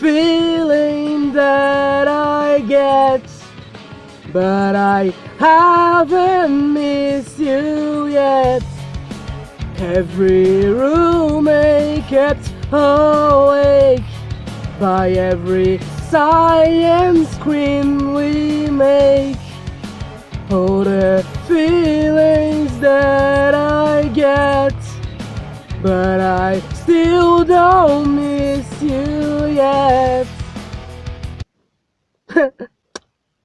feeling that I get, but I haven't missed you yet. Every roommate kept awake by every science scream we make. Oh, the feelings that I get, but I still don't miss you yet.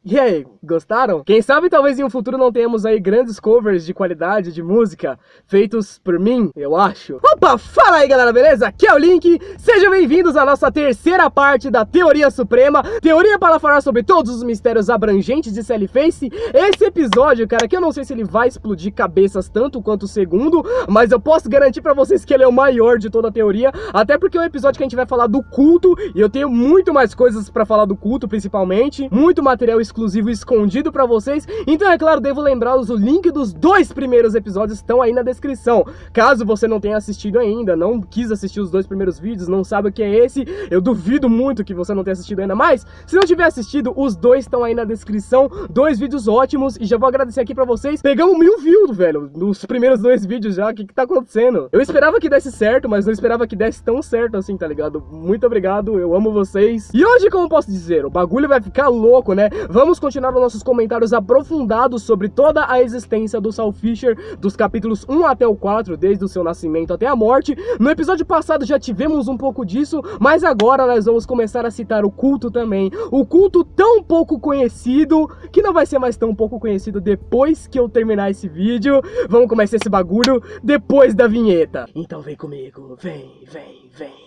E aí, gostaram? Quem sabe talvez em um futuro não tenhamos aí grandes covers de qualidade de música feitos por mim, eu acho. Opa, fala aí galera, beleza? Aqui é o Link, sejam bem-vindos à nossa terceira parte da Teoria Suprema. Teoria para falar sobre todos os mistérios abrangentes de Sallyface. Esse episódio, cara, que eu não sei se ele vai explodir cabeças tanto quanto o segundo, mas eu posso garantir pra vocês que ele é o maior de toda a teoria, até porque é um episódio que a gente vai falar do culto, e eu tenho muito mais coisas pra falar do culto, principalmente, muito material exclusivo escondido pra vocês, então é claro, devo lembrá-los, o link dos 2 primeiros episódios estão aí na descrição. Caso você não tenha assistido ainda, não quis assistir os 2 primeiros vídeos, não sabe o que é esse, eu duvido muito que você não tenha assistido ainda, mas se não tiver assistido, os 2 estão aí na descrição, 2 vídeos ótimos, e já vou agradecer aqui pra vocês. Pegamos 1000 views, velho, nos primeiros 2 vídeos já, o que tá acontecendo? Eu esperava que desse certo, mas não esperava que desse tão certo assim, tá ligado? Muito obrigado, eu amo vocês. E hoje, como posso dizer, o bagulho vai ficar louco, né? Vamos continuar os nossos comentários aprofundados sobre toda a existência do Sal Fisher, dos capítulos 1 até o 4, desde o seu nascimento até a morte. No episódio passado já tivemos um pouco disso, mas agora nós vamos começar a citar o culto também. O culto tão pouco conhecido, que não vai ser mais tão pouco conhecido depois que eu terminar esse vídeo. Vamos começar esse bagulho depois da vinheta. Então vem comigo, vem, vem, vem.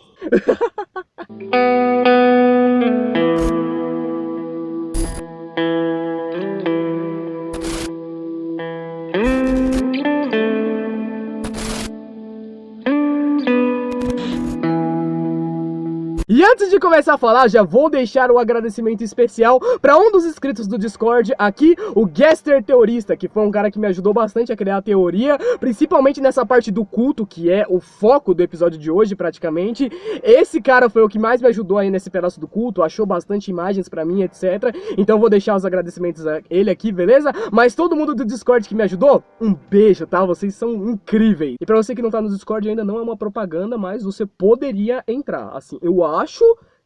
E antes de começar a falar, já vou deixar um agradecimento especial para um dos inscritos do Discord aqui, o Gaster Teorista, que foi um cara que me ajudou bastante a criar a teoria, principalmente nessa parte do culto, que é o foco do episódio de hoje, praticamente. Esse cara foi o que mais me ajudou aí nesse pedaço do culto, achou bastante imagens pra mim, etc. Então vou deixar os agradecimentos a ele aqui, beleza? Mas todo mundo do Discord que me ajudou, um beijo, tá? Vocês são incríveis. E pra você que não tá no Discord ainda, não é uma propaganda, mas você poderia entrar, assim, eu acho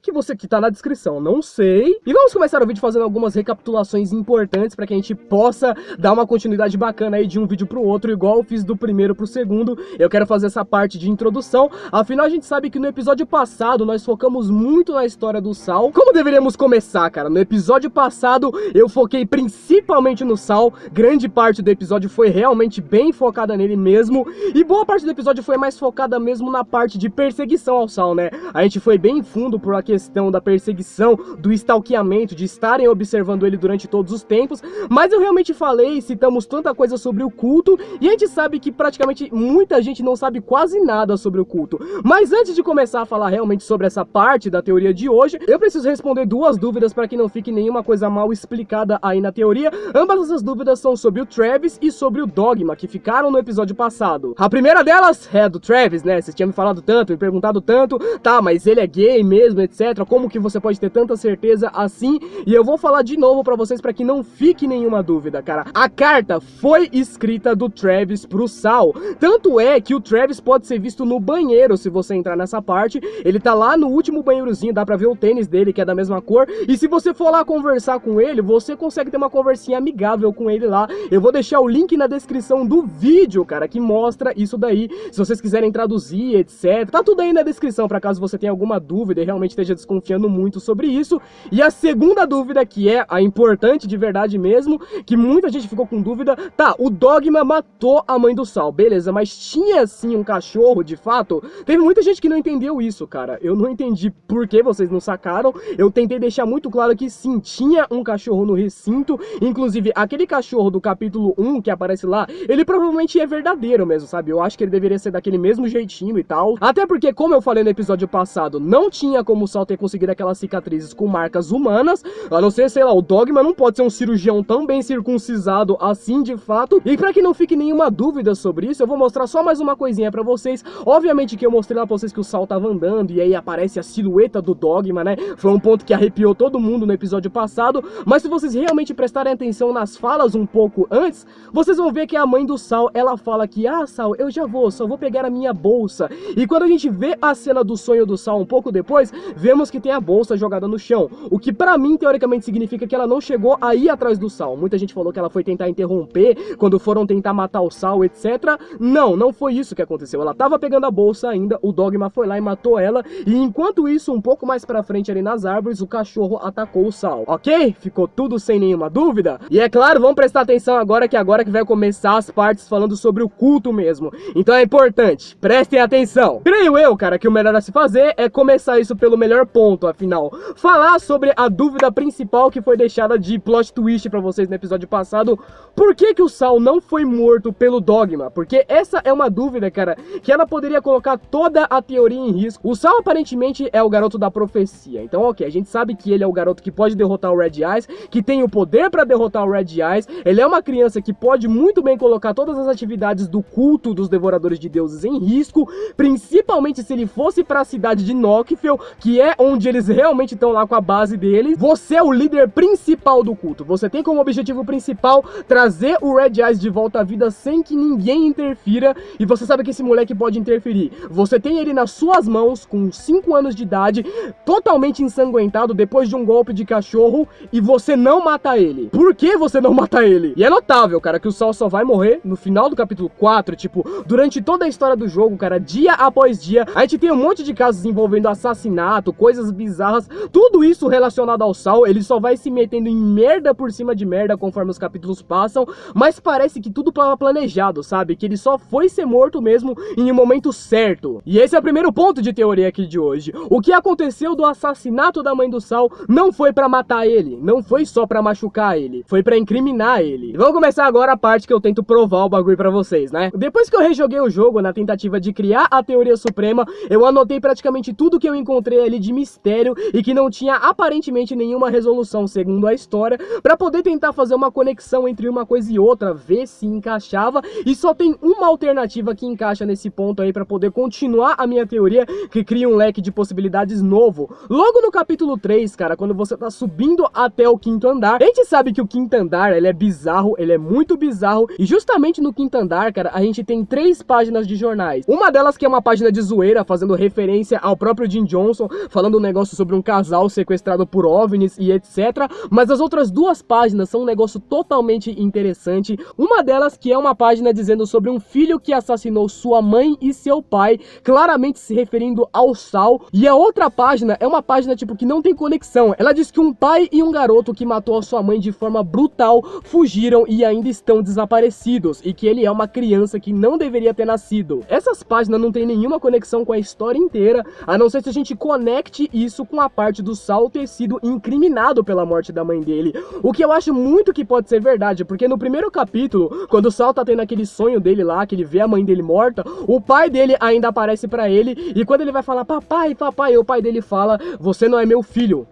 que você que tá na descrição, não sei. E vamos começar o vídeo fazendo algumas recapitulações importantes para que a gente possa dar uma continuidade bacana aí de um vídeo pro outro, igual eu fiz do primeiro pro segundo. Eu quero fazer essa parte de introdução, afinal a gente sabe que no episódio passado nós focamos muito na história do Sal. Como deveríamos começar, cara? No episódio passado eu foquei principalmente no Sal, grande parte do episódio foi realmente bem focada nele mesmo, e boa parte do episódio foi mais focada mesmo na parte de perseguição ao Sal, né? A gente foi bem fundo por aqui questão da perseguição, do stalkeamento, de estarem observando ele durante todos os tempos, mas eu realmente falei, citamos tanta coisa sobre o culto, e a gente sabe que praticamente muita gente não sabe quase nada sobre o culto. Mas antes de começar a falar realmente sobre essa parte da teoria de hoje, eu preciso responder 2 dúvidas para que não fique nenhuma coisa mal explicada aí na teoria. Ambas essas dúvidas são sobre o Travis e sobre o Dogma, que ficaram no episódio passado. A primeira delas é a do Travis, né? Vocês tinham me falado tanto, me perguntado tanto, tá, mas ele é gay mesmo, etc. Como que você pode ter tanta certeza assim? E eu vou falar de novo pra vocês pra que não fique nenhuma dúvida, cara. A carta foi escrita do Travis pro Sal. Tanto é que o Travis pode ser visto no banheiro, se você entrar nessa parte. Ele tá lá no último banheirozinho, dá pra ver o tênis dele, que é da mesma cor. E se você for lá conversar com ele, você consegue ter uma conversinha amigável com ele lá. Eu vou deixar o link na descrição do vídeo, cara, que mostra isso daí. Se vocês quiserem traduzir, etc. Tá tudo aí na descrição, pra caso você tenha alguma dúvida e realmente esteja desconfiando muito sobre isso. E a segunda dúvida, que é a importante de verdade mesmo, que muita gente ficou com dúvida, tá, o Dogma matou a mãe do Sal, beleza, mas tinha sim um cachorro de fato? Teve muita gente que não entendeu isso, cara. Eu não entendi por que vocês não sacaram. Eu tentei deixar muito claro que sim, tinha um cachorro no recinto, inclusive aquele cachorro do capítulo 1 que aparece lá, ele provavelmente é verdadeiro mesmo, sabe? Eu acho que ele deveria ser daquele mesmo jeitinho e tal, até porque, como eu falei no episódio passado, não tinha como o Sal Saul ter conseguido aquelas cicatrizes com marcas humanas, a não ser, sei lá, o Dogma não pode ser um cirurgião tão bem circuncisado assim de fato. E pra que não fique nenhuma dúvida sobre isso, eu vou mostrar só mais uma coisinha pra vocês. Obviamente que eu mostrei lá pra vocês que o Saul tava andando e aí aparece a silhueta do Dogma, né? Foi um ponto que arrepiou todo mundo no episódio passado, mas se vocês realmente prestarem atenção nas falas um pouco antes, vocês vão ver que a mãe do Saul, ela fala que, ah, Saul, eu já vou, só vou pegar a minha bolsa. E quando a gente vê a cena do sonho do Saul um pouco depois, vemos que tem a bolsa jogada no chão, o que pra mim, teoricamente, significa que ela não chegou a ir atrás do Saul. Muita gente falou que ela foi tentar interromper quando foram tentar matar o Saul, etc. Não foi isso que aconteceu. Ela tava pegando a bolsa ainda, o Dogma foi lá e matou ela, e enquanto isso, um pouco mais pra frente ali nas árvores, o cachorro atacou o Saul, ok? Ficou tudo sem nenhuma dúvida? E é claro, vamos prestar atenção agora que vai começar as partes falando sobre o culto mesmo. Então é importante, prestem atenção. Creio eu, cara, que o melhor a se fazer é começar isso pelo melhor ponto, afinal. Falar sobre a dúvida principal que foi deixada de plot twist pra vocês no episódio passado. Por que que o Saul não foi morto pelo Dogma? Porque essa é uma dúvida, cara, que ela poderia colocar toda a teoria em risco. O Saul aparentemente é o garoto da profecia. Então, ok, a gente sabe que ele é o garoto que pode derrotar o Red Eyes, que tem o poder pra derrotar o Red Eyes. Ele é uma criança que pode muito bem colocar todas as atividades do culto dos Devoradores de Deuses em risco, principalmente se ele fosse pra cidade de Nokfell, que é onde eles realmente estão lá com a base deles. Você é o líder principal do culto. Você tem como objetivo principal trazer o Red Eyes de volta à vida sem que ninguém interfira, e você sabe que esse moleque pode interferir. Você tem ele nas suas mãos, com 5 anos de idade, totalmente ensanguentado depois de um golpe de cachorro, e você não mata ele. Por que você não mata ele? E é notável, cara, que o Saul só vai morrer no final do capítulo 4, tipo, durante toda a história do jogo, cara, dia após dia, a gente tem um monte de casos envolvendo assassinato, coisas bizarras, tudo isso relacionado ao Saul. Ele só vai se metendo em merda por cima de merda conforme os capítulos passam, mas parece que tudo estava planejado, sabe? Que ele só foi ser morto mesmo em um momento certo. E esse é o primeiro ponto de teoria aqui de hoje. O que aconteceu do assassinato da mãe do Saul não foi pra matar ele, não foi só pra machucar ele, foi pra incriminar ele. Vamos começar agora a parte que eu tento provar o bagulho pra vocês, né? Depois que eu rejoguei o jogo na tentativa de criar a teoria suprema, eu anotei praticamente tudo que eu encontrei ali de mistério e que não tinha aparentemente nenhuma resolução segundo a história, pra poder tentar fazer uma conexão entre uma coisa e outra, ver se encaixava, e só tem uma alternativa que encaixa nesse ponto aí pra poder continuar a minha teoria, que cria um leque de possibilidades novo. Logo no capítulo 3, cara, quando você tá subindo até o 5º andar, a gente sabe que o 5º andar, ele é bizarro, ele é muito bizarro, e justamente no 5º andar, cara, a gente tem 3 páginas de jornais. Uma delas que é uma página de zoeira, fazendo referência ao próprio Jim Johnson, falando um negócio sobre um casal sequestrado por OVNIs e etc. Mas as outras 2 páginas são um negócio totalmente interessante. Uma delas que é uma página dizendo sobre um filho que assassinou sua mãe e seu pai, claramente se referindo ao Saul. E a outra página é uma página tipo que não tem conexão. Ela diz que um pai e um garoto que matou a sua mãe de forma brutal fugiram e ainda estão desaparecidos, e que ele é uma criança que não deveria ter nascido. Essas páginas não tem nenhuma conexão com a história inteira, a não ser se a gente conecte isso com a parte do Saul ter sido incriminado pela morte da mãe dele, o que eu acho muito que pode ser verdade, porque no primeiro capítulo, quando o Saul tá tendo aquele sonho dele lá, que ele vê a mãe dele morta, o pai dele ainda aparece pra ele, e quando ele vai falar papai, papai, o pai dele fala, você não é meu filho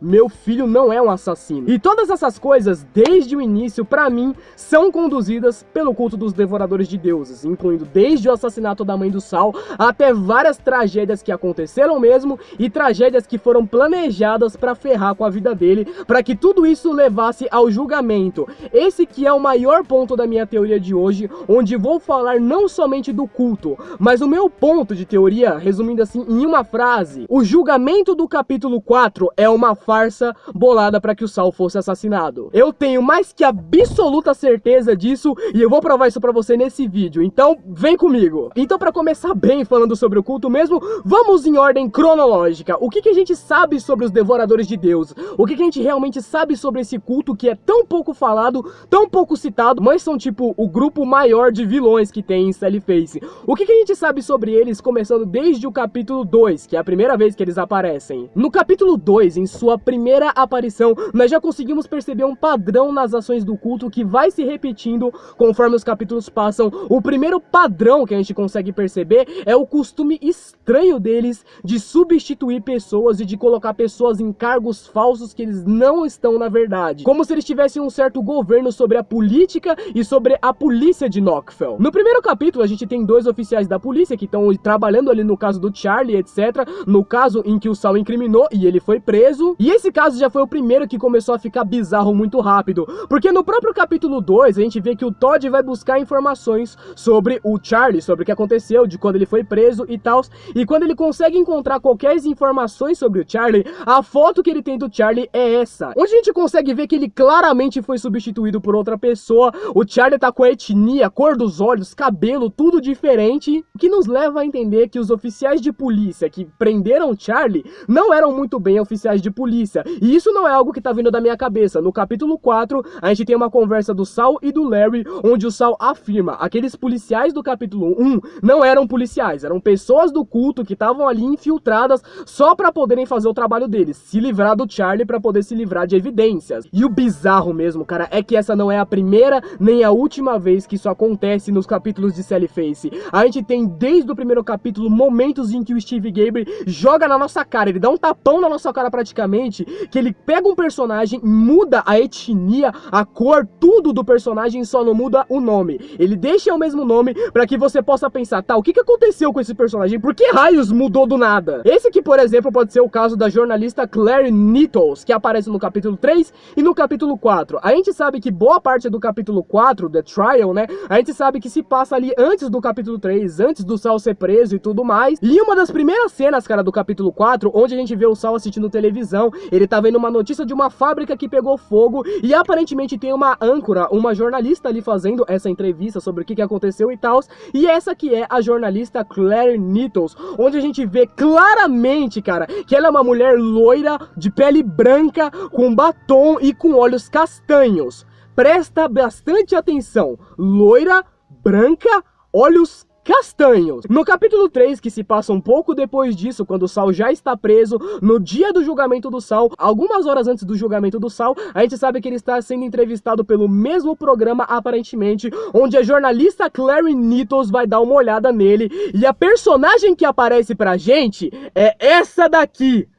não é um assassino. E todas essas coisas, desde o início, pra mim, são conduzidas pelo culto dos Devoradores de Deuses, incluindo desde o assassinato da mãe do Saul, até várias tragédias que aconteceram mesmo, e tragédias que foram planejadas pra ferrar com a vida dele, pra que tudo isso levasse ao julgamento. Esse que é o maior ponto da minha teoria de hoje, onde vou falar não somente do culto, mas o meu ponto de teoria, resumindo assim em uma frase: o julgamento do capítulo 4 é uma farsa bolada para que o Saul fosse assassinado. Eu tenho mais que absoluta certeza disso, e eu vou provar isso pra você nesse vídeo, então vem comigo. Então, pra começar bem falando sobre o culto mesmo, vamos em ordem cronológica. O que a gente sabe sobre os Devoradores de Deus? O que a gente realmente sabe sobre esse culto que é tão pouco falado, tão pouco citado, mas são tipo o grupo maior de vilões que tem em Sallyface? O que a gente sabe sobre eles, começando desde o capítulo 2, que é a primeira vez que eles aparecem? No capítulo 2, em sua primeira aparição, nós já conseguimos perceber um padrão nas ações do culto que vai se repetindo conforme os capítulos passam. O primeiro padrão que a gente consegue perceber é o costume estranho deles de substituir pessoas pessoas e de colocar pessoas em cargos falsos que eles não estão na verdade, como se eles tivessem um certo governo sobre a política e sobre a polícia de Knockfell. No primeiro capítulo a gente tem dois oficiais da polícia que estão trabalhando ali no caso do Charlie, etc, no caso em que o Saul incriminou e ele foi preso, e esse caso já foi o primeiro que começou a ficar bizarro muito rápido, porque no próprio capítulo 2 a gente vê que o Todd vai buscar informações sobre o Charlie, sobre o que aconteceu, de quando ele foi preso e tal, e quando ele consegue encontrar qualquer informações sobre o Charlie, a foto que ele tem do Charlie é essa, onde a gente consegue ver que ele claramente foi substituído por outra pessoa. O Charlie tá com a etnia, cor dos olhos, cabelo, tudo diferente, o que nos leva a entender que os oficiais de polícia que prenderam o Charlie não eram muito bem oficiais de polícia, e isso não é algo que tá vindo da minha cabeça. No capítulo 4, a gente tem uma conversa do Saul e do Larry, onde o Saul afirma, aqueles policiais do capítulo 1 não eram policiais, eram pessoas do culto que estavam ali infiltradas só pra poderem fazer o trabalho deles, se livrar do Charlie pra poder se livrar de evidências. E o bizarro mesmo, cara, é que essa não é a primeira nem a última vez que isso acontece nos capítulos de Sally Face. A gente tem desde o primeiro capítulo momentos em que o Steve Gabriel joga na nossa cara, ele dá um tapão na nossa cara praticamente, que ele pega um personagem, muda a etnia, a cor, tudo do personagem, só não muda o nome. Ele deixa o mesmo nome pra que você possa pensar, tá, o que aconteceu com esse personagem? Por que raios mudou do nada? Esse aqui, por exemplo, pode ser o caso da jornalista Claire Nettles, que aparece no capítulo 3 e no capítulo 4. A gente sabe que boa parte do capítulo 4, The Trial, né, a gente sabe que se passa ali antes do capítulo 3, antes do Saul ser preso e tudo mais. E uma das primeiras cenas, cara, do capítulo 4, onde a gente vê o Saul assistindo televisão, ele tá vendo uma notícia de uma fábrica que pegou fogo e aparentemente tem uma âncora, uma jornalista ali fazendo essa entrevista sobre o que aconteceu e tal. E essa que é a jornalista Claire Nettles, onde a gente vê claramente, cara, que ela é uma mulher loira, de pele branca, com batom e com olhos castanhos. Presta bastante atenção, loira, branca, olhos castanhos. No capítulo 3, que se passa um pouco depois disso, quando o Saul já está preso, no dia do julgamento do Saul, algumas horas antes do julgamento do Saul, a gente sabe que ele está sendo entrevistado pelo mesmo programa, aparentemente, onde a jornalista Claire Nettles vai dar uma olhada nele, e a personagem que aparece pra gente é essa daqui.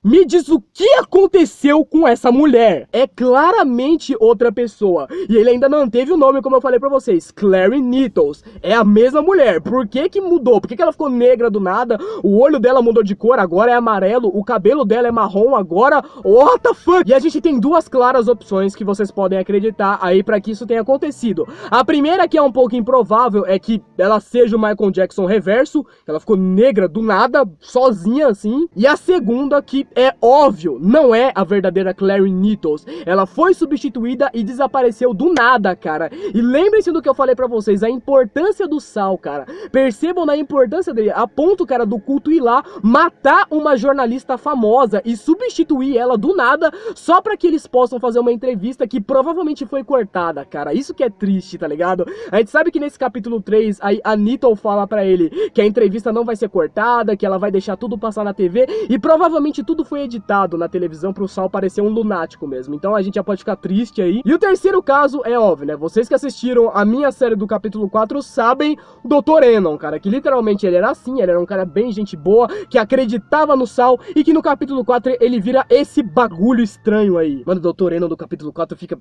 Me diz o que aconteceu com essa mulher. É claramente outra pessoa. E ele ainda manteve o nome, como eu falei pra vocês. Claire Nettles. É a mesma mulher. Por que que mudou? Por que que ela ficou negra do nada? O olho dela mudou de cor, agora é amarelo. O cabelo dela é marrom agora. What the fuck? E a gente tem duas claras opções que vocês podem acreditar aí pra que isso tenha acontecido. A primeira, que é um pouco improvável, é que ela seja o Michael Jackson reverso. Ela ficou negra do nada, sozinha assim. E a segunda, que é óbvio, não é a verdadeira Claire Nettles. Ela foi substituída e desapareceu do nada, cara. E lembrem-se do que eu falei pra vocês, a importância do Saul, cara. Percebam na importância dele, a ponto, cara, do culto ir lá, matar uma jornalista famosa e substituir ela do nada, só pra que eles possam fazer uma entrevista que provavelmente foi cortada, cara. Isso que é triste, tá ligado? A gente sabe que nesse capítulo 3, a Nettles fala pra ele que a entrevista não vai ser cortada, que ela vai deixar tudo passar na TV, e provavelmente tudo foi editado na televisão pro Saul parecer um lunático mesmo. Então a gente já pode ficar triste aí. E o terceiro caso é óbvio, né? Vocês que assistiram a minha série do capítulo 4 sabem o Dr. Enon, cara, que literalmente ele era assim, ele era um cara bem gente boa, que acreditava no Saul, e que no capítulo 4 ele vira esse bagulho estranho aí. Mano, o Dr. Enon do capítulo 4 fica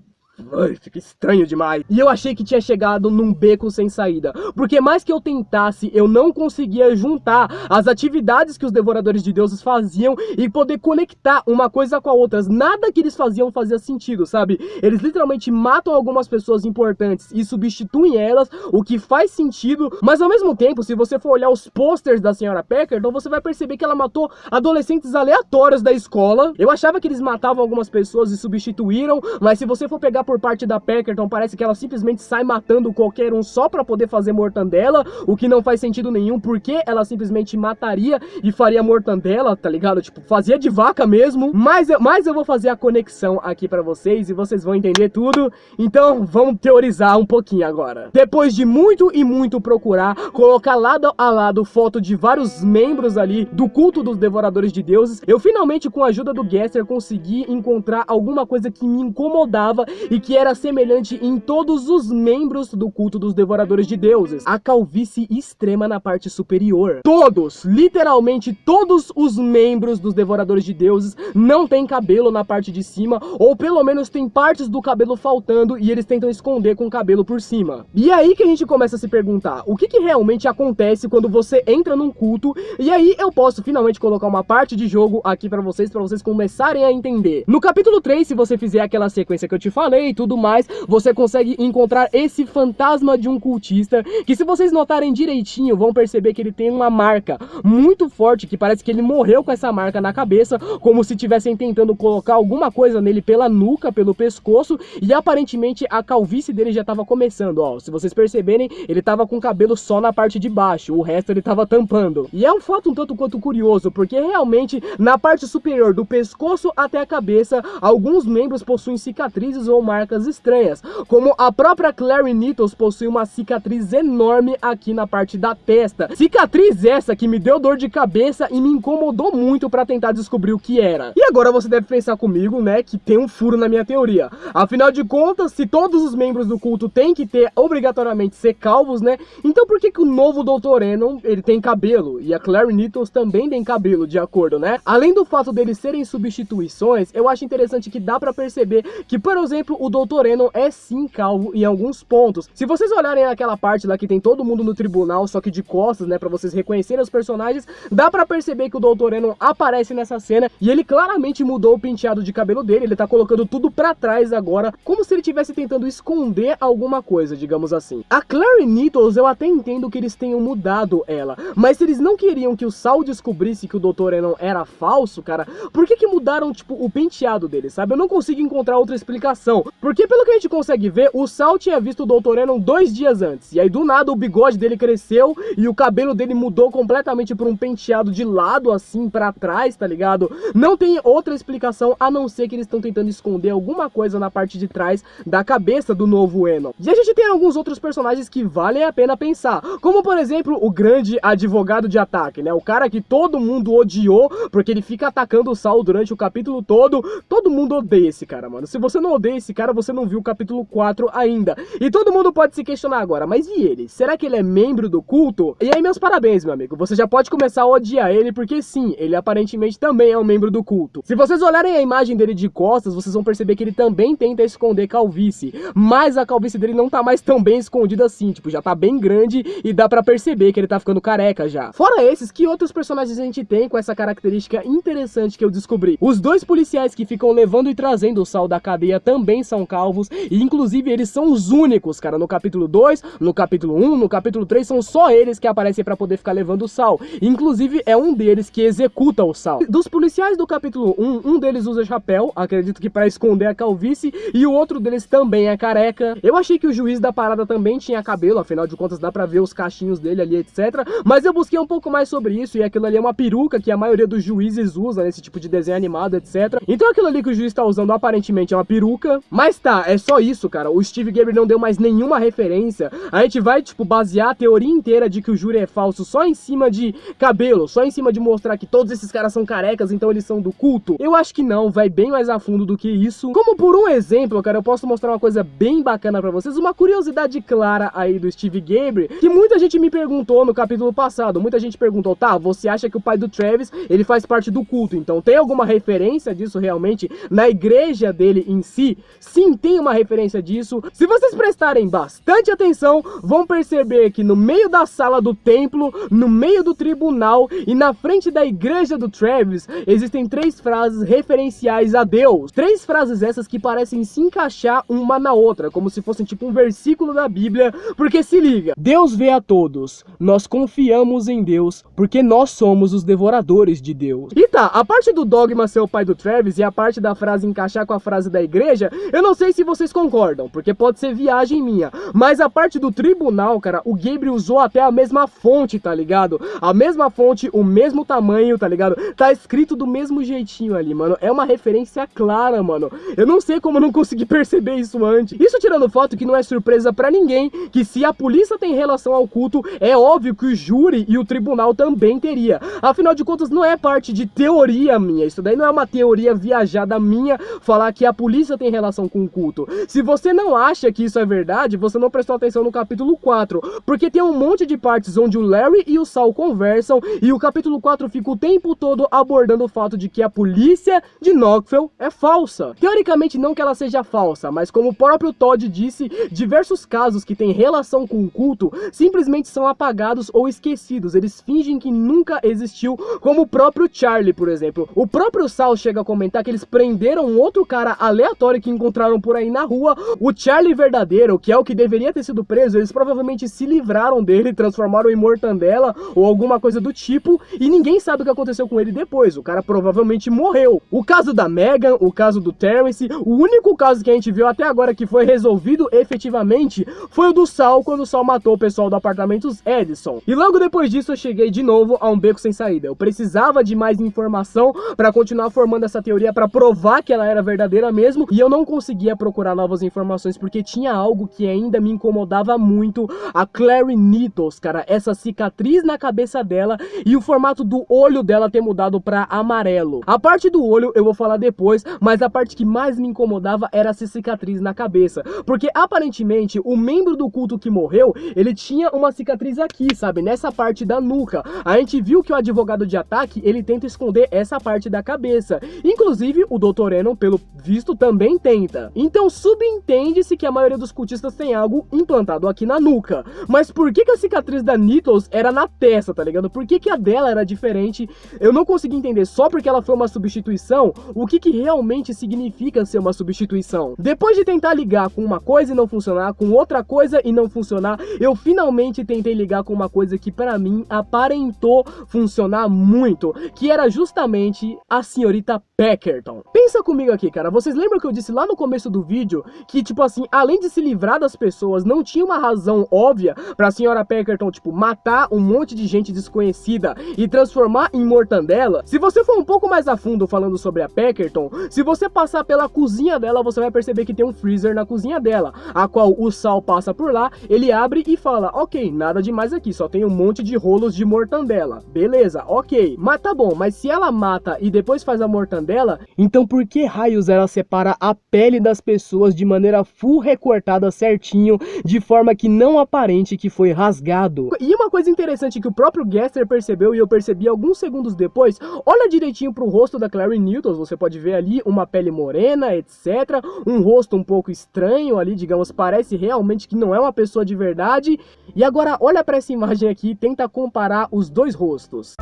estranho demais. E eu achei que tinha chegado num beco sem saída, porque mais que eu tentasse, eu não conseguia juntar as atividades que os Devoradores de Deuses faziam e poder conectar uma coisa com a outra. Nada que eles faziam fazia sentido, sabe? Eles literalmente matam algumas pessoas importantes e substituem elas, o que faz sentido, mas ao mesmo tempo, se você for olhar os posters da Senhora Packard, então você vai perceber que ela matou adolescentes aleatórios da escola. Eu achava que eles matavam algumas pessoas e substituíram, mas se você for pegar por parte da Packerton, parece que ela simplesmente sai matando qualquer um só pra poder fazer mortandela, o que não faz sentido nenhum, porque ela simplesmente mataria e faria mortandela, tá ligado? Tipo, fazia de vaca mesmo, mas eu vou fazer a conexão aqui pra vocês e vocês vão entender tudo, então vamos teorizar um pouquinho agora. Depois de muito e muito procurar, colocar lado a lado foto de vários membros ali do culto dos Devoradores de Deuses, eu finalmente, com a ajuda do Gaster, consegui encontrar alguma coisa que me incomodava e que era semelhante em todos os membros do culto dos devoradores de deuses, a calvície extrema na parte superior. Todos, literalmente todos os membros dos devoradores de deuses não têm cabelo na parte de cima, ou pelo menos tem partes do cabelo faltando e eles tentam esconder com o cabelo por cima. E aí que a gente começa a se perguntar, o que realmente acontece quando você entra num culto? E aí eu posso finalmente colocar uma parte de jogo aqui pra vocês começarem a entender. No capítulo 3, se você fizer aquela sequência que eu te falei e tudo mais, você consegue encontrar esse fantasma de um cultista, que se vocês notarem direitinho, vão perceber que ele tem uma marca muito forte, que parece que ele morreu com essa marca na cabeça, como se estivessem tentando colocar alguma coisa nele pela nuca, pelo pescoço, e aparentemente a calvície dele já estava começando, ó. Se vocês perceberem, ele tava com o cabelo só na parte de baixo, o resto ele tava tampando. E é um fato um tanto quanto curioso, porque realmente na parte superior do pescoço até a cabeça, alguns membros possuem cicatrizes ou marcas estranhas, como a própria Clary Needles possui uma cicatriz enorme aqui na parte da testa. Cicatriz essa que me deu dor de cabeça e me incomodou muito pra tentar descobrir o que era. E agora você deve pensar comigo, né, que tem um furo na minha teoria. Afinal de contas, se todos os membros do culto têm que ter obrigatoriamente ser calvos, né, então por que o novo Dr. Enon, ele tem cabelo? E a Clary Needles também tem cabelo, de acordo, né? Além do fato deles serem substituições, eu acho interessante que dá pra perceber que, por exemplo, o Dr. Enon é sim calvo em alguns pontos. Se vocês olharem aquela parte lá que tem todo mundo no tribunal, só que de costas, né, pra vocês reconhecerem os personagens, dá pra perceber que o Dr. Enon aparece nessa cena e ele claramente mudou o penteado de cabelo dele, ele tá colocando tudo pra trás agora, como se ele estivesse tentando esconder alguma coisa, digamos assim. A Clary Needles, eu até entendo que eles tenham mudado ela, mas se eles não queriam que o Saul descobrisse que o Dr. Enon era falso, cara, por que mudaram, tipo, o penteado dele, sabe? Eu não consigo encontrar outra explicação, porque pelo que a gente consegue ver, o Saul tinha visto o Dr. Enon 2 dias antes, e aí do nada o bigode dele cresceu e o cabelo dele mudou completamente por um penteado de lado, assim, pra trás, tá ligado? Não tem outra explicação a não ser que eles estão tentando esconder alguma coisa na parte de trás da cabeça do novo Enon. E a gente tem alguns outros personagens que valem a pena pensar, como por exemplo o grande advogado de ataque, né? O cara que todo mundo odiou, porque ele fica atacando o Saul durante o capítulo todo. Todo mundo odeia esse cara, mano. Se você não odeia esse cara, você não viu o capítulo 4 ainda. E todo mundo pode se questionar agora, mas e ele? Será que ele é membro do culto? E aí, meus parabéns, meu amigo. Você já pode começar a odiar ele, porque sim, ele aparentemente também é um membro do culto. Se vocês olharem a imagem dele de costas, vocês vão perceber que ele também tenta esconder calvície. Mas a calvície dele não tá mais tão bem escondida assim, tipo, já tá bem grande e dá pra perceber que ele tá ficando careca já. Fora esses, que outros personagens a gente tem com essa característica interessante que eu descobri? Os dois policiais que ficam levando e trazendo o Saul da cadeia também são calvos, e inclusive eles são os únicos, cara, no capítulo 2, no capítulo 1, no capítulo 3, são só eles que aparecem pra poder ficar levando o Saul. Inclusive é um deles que executa o Saul. Dos policiais do capítulo 1, um deles usa chapéu, acredito que pra esconder a calvície, e o outro deles também é careca. Eu achei que o juiz da parada também tinha cabelo, afinal de contas dá pra ver os cachinhos dele ali, etc. Mas eu busquei um pouco mais sobre isso, e aquilo ali é uma peruca que a maioria dos juízes usa nesse tipo de desenho animado, etc. Então aquilo ali que o juiz tá usando aparentemente é uma peruca. Mas tá, é só isso, cara. O Steve Gabriel não deu mais nenhuma referência. A gente vai, tipo, basear a teoria inteira de que o júri é falso só em cima de cabelo, só em cima de mostrar que todos esses caras são carecas, então eles são do culto? Eu acho que não, vai bem mais a fundo do que isso. Como por um exemplo, cara, eu posso mostrar uma coisa bem bacana pra vocês, uma curiosidade clara aí do Steve Gabriel, que muita gente me perguntou no capítulo passado. Muita gente perguntou, tá, você acha que o pai do Travis, ele faz parte do culto, então tem alguma referência disso realmente na igreja dele em si? Sim, tem uma referência disso. Se vocês prestarem bastante atenção, vão perceber que no meio da sala do templo, no meio do tribunal e na frente da igreja do Travis, existem 3 frases referenciais a Deus. 3 frases essas que parecem se encaixar uma na outra, como se fossem tipo um versículo da Bíblia, porque se liga: Deus vê a todos, nós confiamos em Deus, porque nós somos os devoradores de Deus. E tá, a parte do dogma ser o pai do Travis e a parte da frase encaixar com a frase da igreja, eu não sei se vocês concordam, porque pode ser viagem minha, mas a parte do tribunal, cara, o Gabriel usou até a mesma fonte, tá ligado? A mesma fonte, o mesmo tamanho, tá ligado? Tá escrito do mesmo jeitinho ali, mano. É uma referência clara, mano. Eu não sei como eu não consegui perceber isso antes. Isso tirando o fato que não é surpresa pra ninguém que se a polícia tem relação ao culto, é óbvio que o júri e o tribunal também teria. Afinal de contas, não é parte de teoria minha. Isso daí não é uma teoria viajada minha, falar que a polícia tem relação relação com o culto. Se você não acha que isso é verdade, você não prestou atenção no capítulo 4, porque tem um monte de partes onde o Larry e o Saul conversam, e o capítulo 4 fica o tempo todo abordando o fato de que a polícia de Knoxville é falsa. Teoricamente não que ela seja falsa, mas como o próprio Todd disse, diversos casos que têm relação com o culto simplesmente são apagados ou esquecidos, eles fingem que nunca existiu, como o próprio Charlie, por exemplo. O próprio Saul chega a comentar que eles prenderam um outro cara aleatório que encontraram por aí na rua, o Charlie verdadeiro, que é o que deveria ter sido preso, eles provavelmente se livraram dele, transformaram em mortandela ou alguma coisa do tipo, e ninguém sabe o que aconteceu com ele depois, o cara provavelmente morreu. O caso da Megan, o caso do Terrence, o único caso que a gente viu até agora que foi resolvido efetivamente foi o do Saul, quando o Saul matou o pessoal do Apartamentos Edison. E logo depois disso eu cheguei de novo a um beco sem saída. Eu precisava de mais informação para continuar formando essa teoria, para provar que ela era verdadeira mesmo, e eu não conseguia procurar novas informações porque tinha algo que ainda me incomodava muito: a Clary Needles, cara, essa cicatriz na cabeça dela e o formato do olho dela ter mudado para amarelo. A parte do olho eu vou falar depois, mas a parte que mais me incomodava era essa cicatriz na cabeça, porque aparentemente o membro do culto que morreu, ele tinha uma cicatriz aqui, sabe, nessa parte da nuca. A gente viu que o advogado de ataque, ele tenta esconder essa parte da cabeça, inclusive o Dr. Enon, pelo visto, também tenta. Então subentende-se que a maioria dos cultistas tem algo implantado aqui na nuca. Mas por que a cicatriz da Needles era na testa, tá ligado? Por que a dela era diferente? Eu não consegui entender. Só porque ela foi uma substituição, o que realmente significa ser uma substituição? Depois de tentar ligar com uma coisa e não funcionar, com outra coisa e não funcionar, eu finalmente tentei ligar com uma coisa que pra mim aparentou funcionar muito, que era justamente a senhorita Peckerton. Pensa comigo aqui, cara, vocês lembram que eu disse lá no começo do vídeo que, tipo assim, além de se livrar das pessoas, não tinha uma razão óbvia pra senhora Peckerton, tipo, matar um monte de gente desconhecida e transformar em mortandela? Se você for um pouco mais a fundo falando sobre a Peckerton, se você passar pela cozinha dela, você vai perceber que tem um freezer na cozinha dela, a qual o Saul passa por lá, ele abre e fala: ok, nada demais aqui, só tem um monte de rolos de mortandela. Beleza, ok. Mas tá bom, mas se ela mata e depois faz a mortandela, então por que raios ela separa a pele das pessoas de maneira full recortada certinho, de forma que não aparente que foi rasgado? E uma coisa interessante que o próprio Gaster percebeu, e eu percebi alguns segundos depois, olha direitinho pro rosto da Clary Needles, você pode ver ali uma pele morena, etc, um rosto um pouco estranho ali, digamos, parece realmente que não é uma pessoa de verdade. E agora olha pra essa imagem aqui e tenta comparar os dois rostos.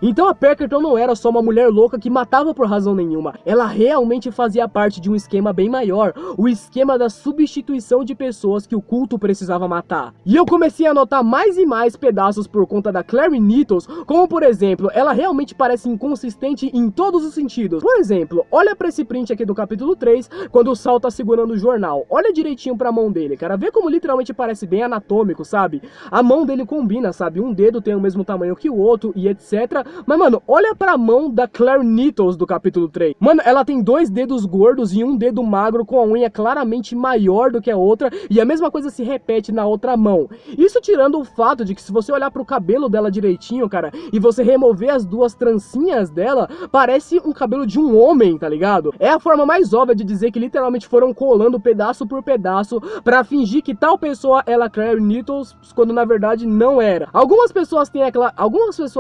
Então a Peckerton não era só uma mulher louca que matava por razão nenhuma, ela realmente fazia parte de um esquema bem maior, o esquema da substituição de pessoas que o culto precisava matar. E eu comecei a notar mais e mais pedaços por conta da Clary Needles, como por exemplo, ela realmente parece inconsistente em todos os sentidos. Por exemplo, olha pra esse print aqui do capítulo 3, quando o Saul tá segurando o jornal, olha direitinho pra mão dele, cara, vê como literalmente parece bem anatômico, sabe? A mão dele combina, sabe? Um dedo tem o mesmo tamanho que o outro e etc. Mas, mano, olha pra mão da Clary Needles do capítulo 3. Mano, ela tem 2 dedos gordos e um dedo magro com a unha claramente maior do que a outra, e a mesma coisa se repete na outra mão. Isso tirando o fato de que se você olhar pro cabelo dela direitinho, cara, e você remover as 2 trancinhas dela, parece um cabelo de um homem, tá ligado? É a forma mais óbvia de dizer que literalmente foram colando pedaço por pedaço pra fingir que tal pessoa era Clary Needles, quando na verdade não era. Algumas pessoas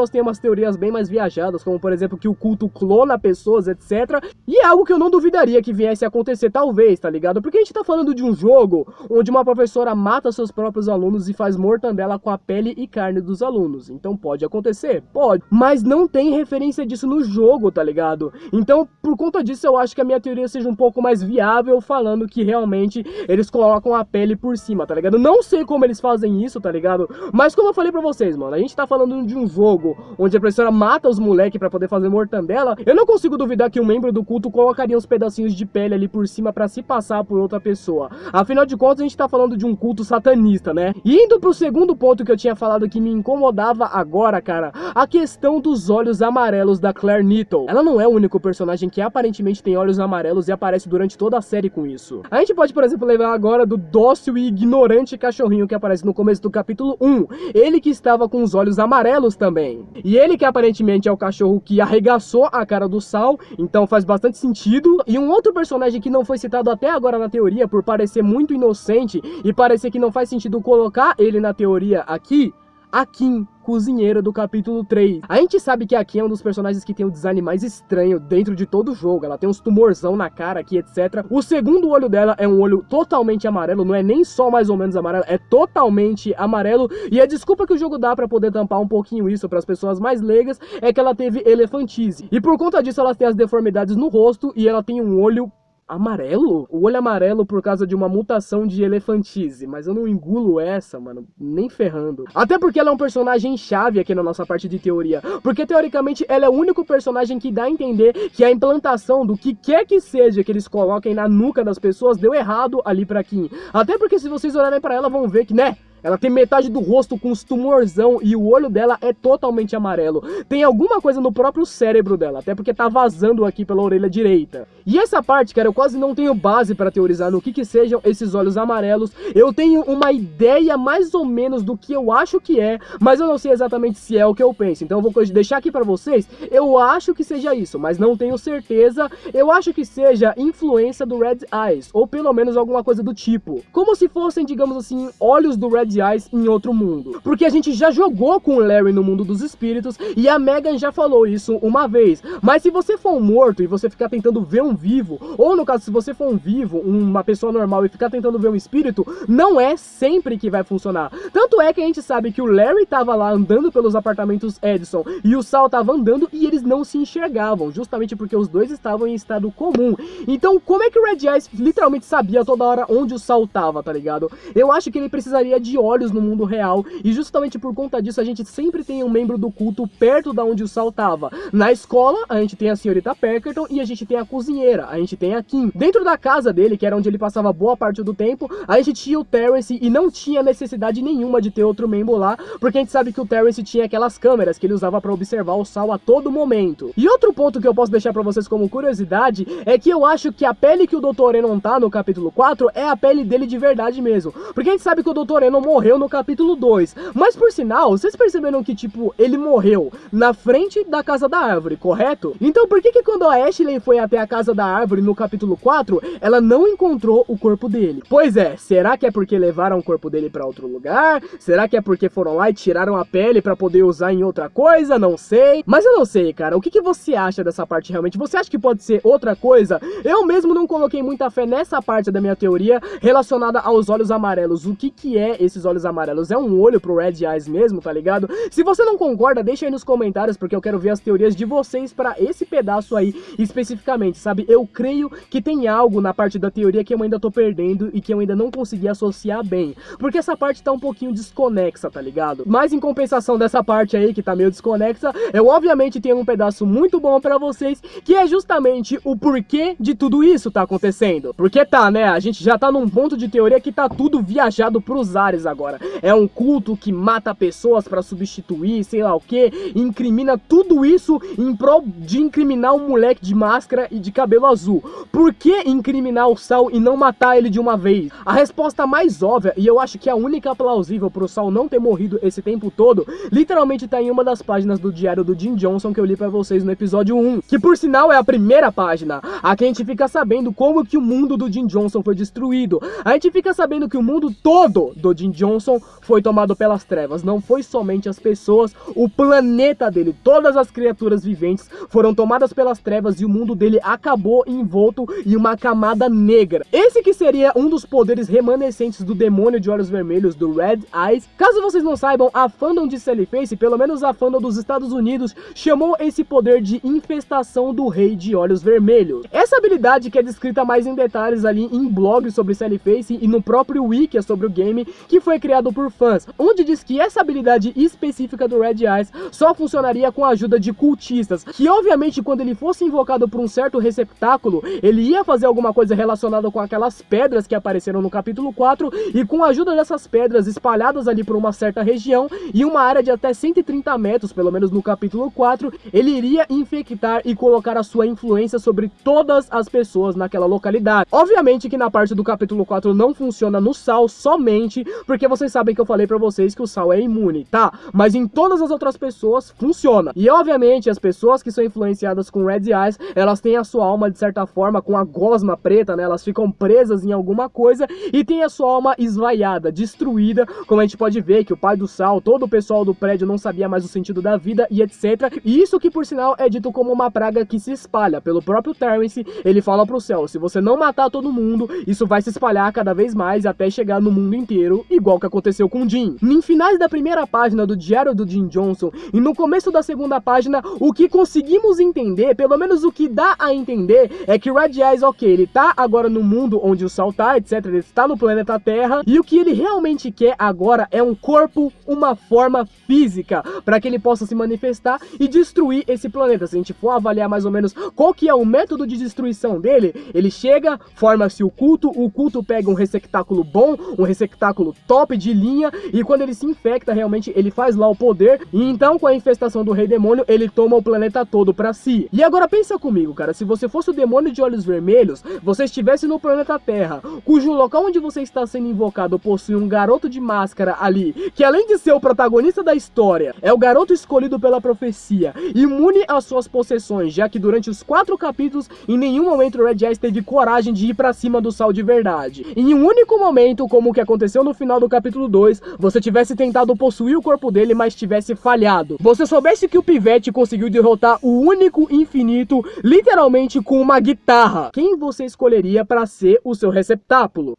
têm umas teorias bem mais viajadas, como por exemplo que o culto clona pessoas, etc. E é algo que eu não duvidaria que viesse a acontecer, talvez, tá ligado? Porque a gente tá falando de um jogo onde uma professora mata seus próprios alunos e faz mortandela com a pele e carne dos alunos. Então pode acontecer? Pode. Mas não tem referência disso no jogo, tá ligado? Então, por conta disso, eu acho que a minha teoria seja um pouco mais viável, falando que realmente eles colocam a pele por cima, tá ligado? Não sei como eles fazem isso, tá ligado? Mas como eu falei pra vocês, mano, a gente tá falando de um jogo onde a professora ela mata os moleques pra poder fazer mortandela, eu não consigo duvidar que um membro do culto colocaria uns pedacinhos de pele ali por cima pra se passar por outra pessoa. Afinal de contas, a gente tá falando de um culto satanista, né? E indo pro segundo ponto que eu tinha falado que me incomodava agora, cara, a questão dos olhos amarelos da Claire Needle. Ela não é o único personagem que aparentemente tem olhos amarelos e aparece durante toda a série com isso. A gente pode, por exemplo, lembrar agora do dócil e ignorante cachorrinho que aparece no começo do capítulo 1. Ele que estava com os olhos amarelos também. E ele que aparentemente é o cachorro que arregaçou a cara do Saul, então faz bastante sentido. E um outro personagem que não foi citado até agora na teoria, por parecer muito inocente e parecer que não faz sentido colocar ele na teoria aqui, a Kim, cozinheira do capítulo 3. A gente sabe que a Kim é um dos personagens que tem o design mais estranho dentro de todo o jogo. Ela tem uns tumorzão na cara aqui, etc. O segundo olho dela é um olho totalmente amarelo, não é nem só mais ou menos amarelo, é totalmente amarelo. E a desculpa que o jogo dá pra poder tampar um pouquinho isso para as pessoas mais leigas é que ela teve elefantise. E por conta disso ela tem as deformidades no rosto e ela tem um olho amarelo? O olho amarelo por causa de uma mutação de elefantise. Mas eu não engulo essa, mano, nem ferrando. Até porque ela é um personagem chave aqui na nossa parte de teoria. Porque teoricamente ela é o único personagem que dá a entender que a implantação do que quer que seja que eles coloquem na nuca das pessoas deu errado ali pra Kim. Até porque se vocês olharem pra ela vão ver que, né, ela tem metade do rosto com os tumorzão e o olho dela é totalmente amarelo. Tem alguma coisa no próprio cérebro dela, até porque tá vazando aqui pela orelha direita. E essa parte, cara, eu quase não tenho base pra teorizar no que sejam esses olhos amarelos. Eu tenho uma ideia mais ou menos do que eu acho que é, mas eu não sei exatamente se é o que eu penso. Então eu vou deixar aqui pra vocês, eu acho que seja isso, mas não tenho certeza. Eu acho que seja influência do Red Eyes, ou pelo menos alguma coisa do tipo. Como se fossem, digamos assim, olhos do Red Eyes em outro mundo. Porque a gente já jogou com o Larry no mundo dos espíritos e a Megan já falou isso uma vez. Mas se você for um morto e você ficar tentando ver um vivo, ou no caso se você for um vivo, uma pessoa normal e ficar tentando ver um espírito, não é sempre que vai funcionar. Tanto é que a gente sabe que o Larry tava lá andando pelos apartamentos Edison e o Saul tava andando e eles não se enxergavam, justamente porque os dois estavam em estado comum. Então como é que o Red Eyes literalmente sabia toda hora onde o Saul tava, tá ligado? Eu acho que ele precisaria de olhos no mundo real, e justamente por conta disso a gente sempre tem um membro do culto perto da onde o Saul tava. Na escola, a gente tem a senhorita Peckerton e a gente tem a cozinheira, a gente tem a Kim. Dentro da casa dele, que era onde ele passava boa parte do tempo, a gente tinha o Terrence e não tinha necessidade nenhuma de ter outro membro lá, porque a gente sabe que o Terrence tinha aquelas câmeras que ele usava pra observar o Saul a todo momento. E outro ponto que eu posso deixar pra vocês como curiosidade é que eu acho que a pele que o Dr. Enon tá no capítulo 4 é a pele dele de verdade mesmo, porque a gente sabe que o Dr. Enon morreu no capítulo 2, mas por sinal, vocês perceberam que, tipo, ele morreu na frente da casa da árvore, correto? Então por que quando a Ashley foi até a casa da árvore no capítulo 4, ela não encontrou o corpo dele? Pois é, será que é porque levaram o corpo dele pra outro lugar? Será que é porque foram lá e tiraram a pele pra poder usar em outra coisa? Não sei. Mas eu não sei, cara, o que você acha dessa parte realmente? Você acha que pode ser outra coisa? Eu mesmo não coloquei muita fé nessa parte da minha teoria relacionada aos olhos amarelos. O que é esses olhos amarelos? É um olho pro Red Eyes mesmo, tá ligado? Se você não concorda, deixa aí nos comentários, porque eu quero ver as teorias de vocês pra esse pedaço aí especificamente, sabe? Eu creio que tem algo na parte da teoria que eu ainda tô perdendo e que eu ainda não consegui associar bem, porque essa parte tá um pouquinho desconexa, tá ligado? Mas em compensação dessa parte aí que tá meio desconexa, eu obviamente tenho um pedaço muito bom pra vocês, que é justamente o porquê de tudo isso tá acontecendo. Porque tá, né? A gente já tá num ponto de teoria que tá tudo viajado pros ares agora. É um culto que mata pessoas pra substituir, sei lá o que, incrimina tudo isso em prol de incriminar um moleque de máscara e de cabelo azul. Por que incriminar o Saul e não matar ele de uma vez? A resposta mais óbvia, e eu acho que a única plausível pro Saul não ter morrido esse tempo todo, literalmente tá em uma das páginas do diário do Jim Johnson que eu li pra vocês no episódio 1, que por sinal é a primeira página. Aqui a gente fica sabendo como que o mundo do Jim Johnson foi destruído. A gente fica sabendo que o mundo todo do Jim Johnson foi tomado pelas trevas. Não foi somente as pessoas, o planeta dele, todas as criaturas viventes foram tomadas pelas trevas e o mundo dele acabou envolto em uma camada negra. Esse que seria um dos poderes remanescentes do demônio de olhos vermelhos, do Red Eyes. Caso vocês não saibam, a fandom de Sallyface, pelo menos a fandom dos Estados Unidos, chamou esse poder de infestação do rei de olhos vermelhos. Essa habilidade, que é descrita mais em detalhes ali em blogs sobre Sallyface e no próprio wiki sobre o game, que foi criado por fãs, onde diz que essa habilidade específica do Red Eyes só funcionaria com a ajuda de cultistas, que obviamente quando ele fosse invocado por um certo receptáculo, ele ia fazer alguma coisa relacionada com aquelas pedras que apareceram no capítulo 4, e com a ajuda dessas pedras espalhadas ali por uma certa região, e uma área de até 130 metros, pelo menos no capítulo 4, ele iria infectar e colocar a sua influência sobre todas as pessoas naquela localidade. Obviamente que na parte do capítulo 4 não funciona no Saul somente, porque vocês sabem que eu falei pra vocês que o Saul é imune, tá? Mas em todas as outras pessoas funciona. E obviamente as pessoas que são influenciadas com Red Eyes, elas têm a sua alma de certa forma com a gosma preta, né? Elas ficam presas em alguma coisa e tem a sua alma esvaiada, destruída, como a gente pode ver que o pai do Saul, todo o pessoal do prédio não sabia mais o sentido da vida e etc. E isso que por sinal é dito como uma praga que se espalha. Pelo próprio Terrence, ele fala pro Cell, se você não matar todo mundo, isso vai se espalhar cada vez mais até chegar no mundo inteiro, igual que aconteceu com o Jim. Em finais da primeira página do diário do Jim Johnson e no começo da segunda página, o que conseguimos entender, pelo menos o que dá a entender, é que Red Eyes, ok, ele tá agora no mundo onde o Saul tá, etc, ele está no planeta Terra, e o que ele realmente quer agora é um corpo, uma forma física, para que ele possa se manifestar e destruir esse planeta. Se a gente for avaliar mais ou menos qual que é o método de destruição dele, ele chega, forma-se o culto pega um receptáculo bom, um receptáculo top de linha, e quando ele se infecta, realmente ele faz lá o poder, e então com a infestação do Rei Demônio, ele toma o planeta todo pra si. E agora pensa comigo, cara, se você fosse o demônio de olhos vermelhos, você estivesse no planeta Terra, cujo local onde você está sendo invocado possui um garoto de máscara ali, que além de ser o protagonista da história, é o garoto escolhido pela profecia, imune às suas possessões, já que durante os 4 capítulos, em nenhum momento o Red Eyes teve coragem de ir pra cima do Saul de verdade. Em um único momento, como o que aconteceu no final do capítulo 2, você tivesse tentado possuir o corpo dele, mas tivesse falhado. Você soubesse que o Pivete conseguiu derrotar o único infinito, literalmente com uma guitarra. Quem você escolheria para ser o seu receptáculo?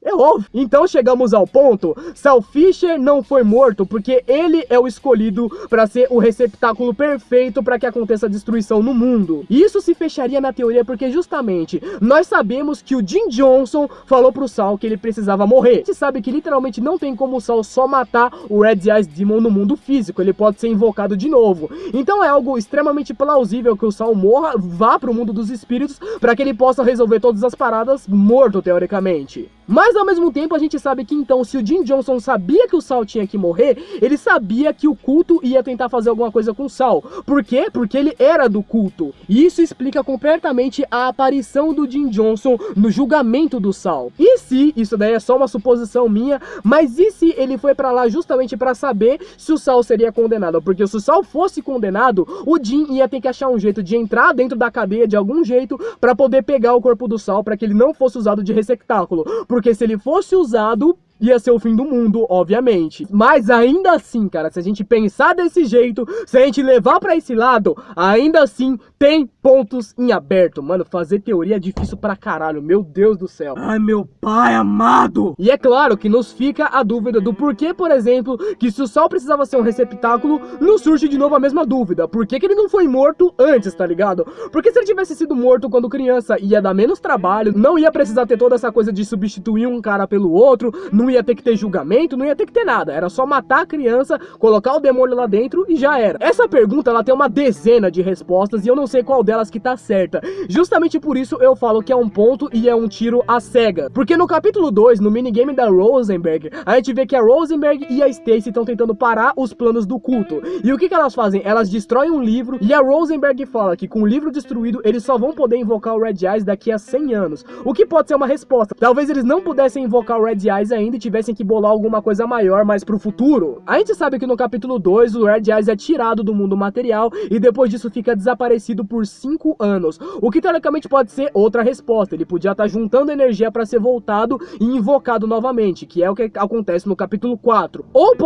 É óbvio. Então chegamos ao ponto, Saul Fisher não foi morto porque ele é o escolhido para ser o receptáculo perfeito para que aconteça a destruição no mundo. E isso se fecharia na teoria porque justamente nós sabemos que o Jim Johnson falou pro Saul que ele precisava morrer. A gente sabe que literalmente não tem como o Saul só matar o Red Eyes Demon no mundo físico, ele pode ser invocado de novo. Então é algo extremamente plausível que o Saul morra, vá pro mundo dos espíritos para que ele possa resolver todas as paradas morto teoricamente. Mas ao mesmo tempo a gente sabe que então se o Jim Johnson sabia que o Saul tinha que morrer, ele sabia que o culto ia tentar fazer alguma coisa com o Saul. Por quê? Porque ele era do culto. E isso explica completamente a aparição do Jim Johnson no julgamento do Saul. E se, isso daí é só uma suposição minha, mas e se ele foi pra lá justamente pra saber se o Saul seria condenado? Porque se o Saul fosse condenado, o Jim ia ter que achar um jeito de entrar dentro da cadeia de algum jeito pra poder pegar o corpo do Saul, pra que ele não fosse usado de receptáculo. Porque se ele fosse usado, ia ser o fim do mundo, obviamente. Mas ainda assim, cara, se a gente pensar desse jeito, se a gente levar pra esse lado, ainda assim tem pontos em aberto. Mano, fazer teoria é difícil pra caralho, meu Deus do céu. Ai, meu pai amado. E é claro que nos fica a dúvida do porquê, por exemplo, que se o Saul precisava ser um receptáculo, não surge de novo a mesma dúvida. Por que que ele não foi morto antes, tá ligado? Porque se ele tivesse sido morto quando criança, ia dar menos trabalho, não ia precisar ter toda essa coisa de substituir um cara pelo outro, não ia ter que ter julgamento, não ia ter que ter nada. Era só matar a criança, colocar o demônio lá dentro e já era. Essa pergunta, ela tem uma dezena de respostas e eu não sei qual delas que tá certa. Justamente por isso eu falo que é um ponto e é um tiro à cega. Porque no capítulo 2, no minigame da Rosenberg, a gente vê que a Rosenberg e a Stacy estão tentando parar os planos do culto. E o que elas fazem? Elas destroem um livro e a Rosenberg fala que com o livro destruído, eles só vão poder invocar o Red Eyes daqui a 100 anos. O que pode ser uma resposta. Talvez eles não pudessem invocar o Red Eyes ainda e tivessem que bolar alguma coisa maior, mas pro futuro. A gente sabe que no capítulo 2, o Red Eyes é tirado do mundo material e depois disso fica desaparecido por 5 anos. O que teoricamente pode ser outra resposta. Ele podia estar juntando energia para ser voltado e invocado novamente, que é o que acontece no capítulo 4. Ou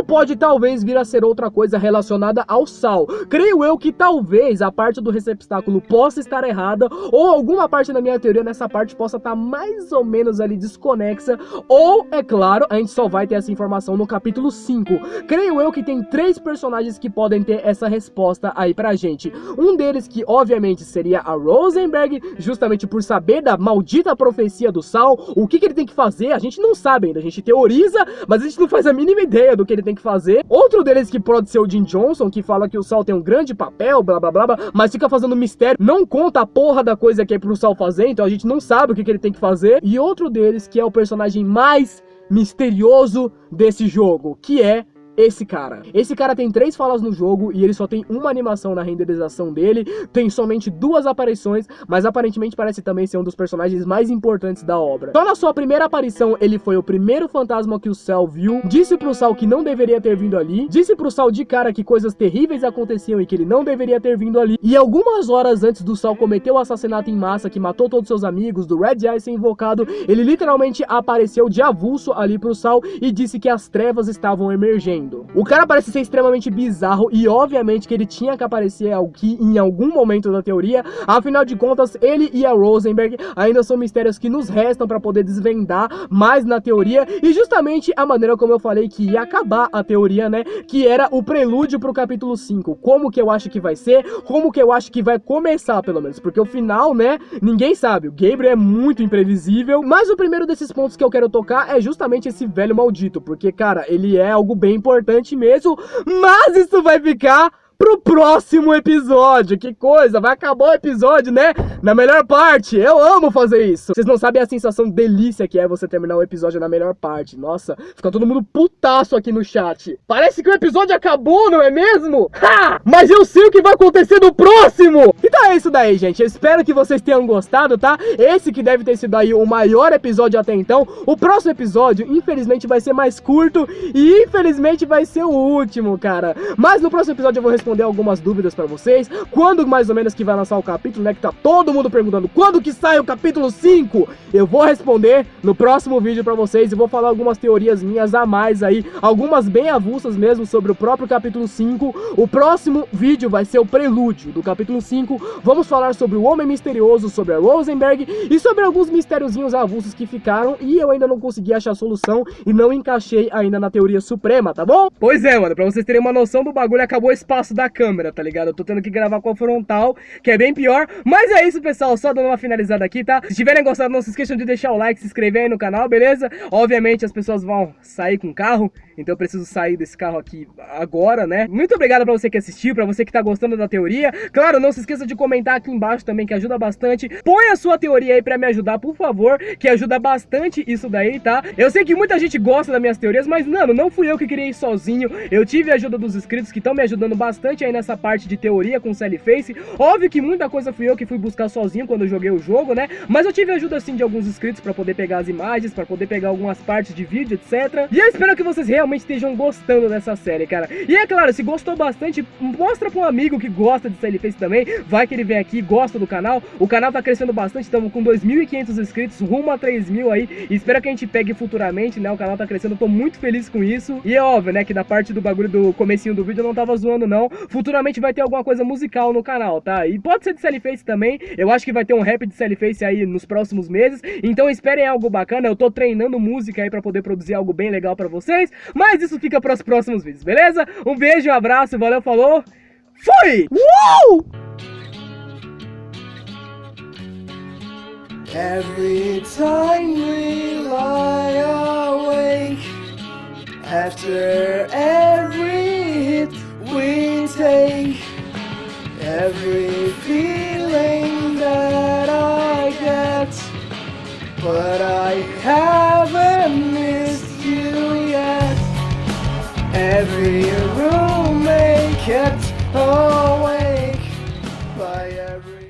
pode talvez vir a ser outra coisa relacionada ao Saul. Creio eu que talvez a parte do receptáculo possa estar errada, ou alguma parte da minha teoria nessa parte possa estar mais ou menos ali desconexa, ou é é claro, a gente só vai ter essa informação no capítulo 5. Creio eu que tem 3 personagens que podem ter essa resposta aí pra gente. Um deles que, obviamente, seria a Rosenberg, justamente por saber da maldita profecia do Saul. O que ele tem que fazer, a gente não sabe ainda. A gente teoriza, mas a gente não faz a mínima ideia do que ele tem que fazer. Outro deles que pode ser o Jim Johnson, que fala que o Saul tem um grande papel, blá blá blá, blá, mas fica fazendo mistério, não conta a porra da coisa que é pro Saul fazer, então a gente não sabe o que ele tem que fazer. E outro deles que é o personagem mais misterioso desse jogo, que é esse cara. Esse cara tem 3 falas no jogo e ele só tem uma animação na renderização dele, tem somente 2 aparições, mas aparentemente parece também ser um dos personagens mais importantes da obra. Só na sua primeira aparição, ele foi o primeiro fantasma que o Saul viu, disse pro Saul que não deveria ter vindo ali, disse pro Saul de cara que coisas terríveis aconteciam e que ele não deveria ter vindo ali, e algumas horas antes do Saul cometer o assassinato em massa que matou todos seus amigos, do Red Eye ser invocado, ele literalmente apareceu de avulso ali pro Saul e disse que as trevas estavam emergendo. O cara parece ser extremamente bizarro e obviamente que ele tinha que aparecer aqui em algum momento da teoria, afinal de contas ele e a Rosenberg ainda são mistérios que nos restam para poder desvendar mais na teoria, e justamente a maneira como eu falei que ia acabar a teoria, né, que era o prelúdio pro capítulo 5, como que eu acho que vai ser, como que eu acho que vai começar pelo menos, porque o final, né, ninguém sabe, o Gabriel é muito imprevisível, mas o primeiro desses pontos que eu quero tocar é justamente esse velho maldito, porque cara, ele é algo bem importante mesmo, mas isso vai ficar pro próximo episódio. Que coisa, vai acabar o episódio, né? Na melhor parte, eu amo fazer isso. Vocês não sabem a sensação delícia que é você terminar o episódio na melhor parte. Nossa, fica todo mundo putaço aqui no chat. Parece que o episódio acabou, não é mesmo? Ha! Mas eu sei o que vai acontecer no próximo! Então é isso daí, gente. Eu espero que vocês tenham gostado, tá? Esse que deve ter sido aí o maior episódio até então. O próximo episódio, infelizmente, vai ser mais curto e infelizmente vai ser o último, cara. Mas no próximo episódio eu vou responder algumas dúvidas pra vocês. Quando mais ou menos que vai lançar o capítulo, né? Que tá todo mundo perguntando quando que sai o capítulo 5. Eu vou responder no próximo vídeo pra vocês e vou falar algumas teorias minhas a mais aí, algumas bem avulsas mesmo sobre o próprio capítulo 5. O próximo vídeo vai ser o prelúdio do capítulo 5. Vamos falar sobre o Homem Misterioso, sobre a Rosenberg e sobre alguns mistériozinhos avulsos que ficaram e eu ainda não consegui achar a solução e não encaixei ainda na teoria suprema, tá bom? Pois é, mano, pra vocês terem uma noção do bagulho, acabou o espaço da câmera, tá ligado? Eu tô tendo que gravar com a frontal, que é bem pior. Mas é isso, pessoal, só dando uma finalizada aqui, tá? Se tiverem gostado, não se esqueçam de deixar o like, se inscrever aí no canal, beleza? Obviamente as pessoas vão sair com o carro, então eu preciso sair desse carro aqui agora, né? Muito obrigado pra você que assistiu, pra você que tá gostando da teoria. Claro, não se esqueça de comentar aqui embaixo também, que ajuda bastante. Põe a sua teoria aí pra me ajudar, por favor, que ajuda bastante isso daí, tá? Eu sei que muita gente gosta das minhas teorias, mas, mano, não fui eu que criei sozinho. Eu tive a ajuda dos inscritos que estão me ajudando bastante aí nessa parte de teoria com o Sally Face. Óbvio que muita coisa fui eu que fui buscar sozinho quando eu joguei o jogo, né? Mas eu tive ajuda sim de alguns inscritos pra poder pegar as imagens, pra poder pegar algumas partes de vídeo, etc. E eu espero que vocês realmente estejam gostando dessa série, cara. E é claro, se gostou bastante, mostra pra um amigo que gosta de Sally Face também. Vai que ele vem aqui, gosta do canal. O canal tá crescendo bastante, estamos com 2.500 inscritos, rumo a 3.000 aí. E espero que a gente pegue futuramente, né? O canal tá crescendo, eu tô muito feliz com isso. E é óbvio, né, que da parte do bagulho do comecinho do vídeo eu não tava zoando, não. Futuramente vai ter alguma coisa musical no canal, tá? E pode ser de Sally Face também. Eu acho que vai ter um rap de Sally Face aí nos próximos meses. Então esperem algo bacana. Eu tô treinando música aí pra poder produzir algo bem legal pra vocês. Mas isso fica pros próximos vídeos, beleza? Um beijo, um abraço, valeu, falou. Fui! Every time we lie awake, after every hit we take, every feeling that I get, but I haven't missed you yet. Every roommate kept awake by every